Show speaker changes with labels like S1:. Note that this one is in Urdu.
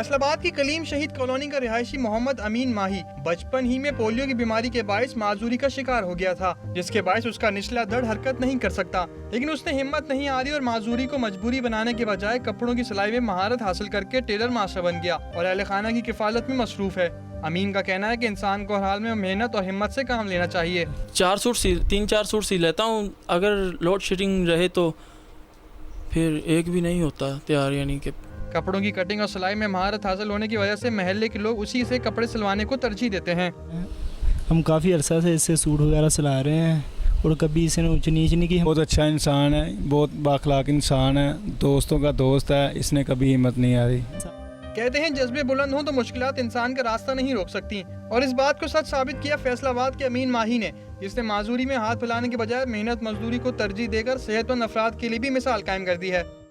S1: فیصل آباد کی کلیم شہید کالونی کا رہائشی محمد امین ماہی بچپن ہی میں پولیو کی بیماری کے باعث معذوری کا شکار ہو گیا تھا، جس کے باعث اس کا نچلا دھڑ حرکت نہیں کر سکتا، لیکن اس نے ہمت نہیں ہاری اور معذوری کو مجبوری بنانے کے بجائے کپڑوں کی سلائی میں مہارت حاصل کر کے ٹیلر معاشرہ بن گیا اور اہل خانہ کی کفالت میں مصروف ہے۔ امین کا کہنا ہے کہ انسان کو ہر حال میں محنت اور ہمت سے کام لینا چاہیے۔
S2: 3-4 سوٹ سی لیتا ہوں، اگر لوڈ شیڈنگ رہے تو پھر ایک بھی نہیں ہوتا تیار، یعنی کہ
S1: کپڑوں کی کٹنگ اور سلائی میں مہارت حاصل ہونے کی وجہ سے محلے کے لوگ اسی سے کپڑے سلوانے کو ترجیح دیتے ہیں۔
S3: ہم کافی عرصہ سے اس سے سوٹ وغیرہ سلا رہے ہیں اور کبھی اس نے اونچ نیچ نہیں کی۔
S4: بہت اچھا انسان ہے، بہت بااخلاق انسان ہے، دوستوں کا دوست ہے، اس نے کبھی ہمت نہیں ہاری۔
S1: کہتے ہیں جذبے بلند ہوں تو مشکلات انسان کا راستہ نہیں روک سکتی، اور اس بات کو سچ ثابت کیا فیصل آباد کے امین ماہی نے، جس نے معذوری میں ہاتھ پھیلانے کے بجائے محنت مزدوری کو ترجیح دے کر صحت مند افراد کے لیے بھی مثال قائم کر دی ہے۔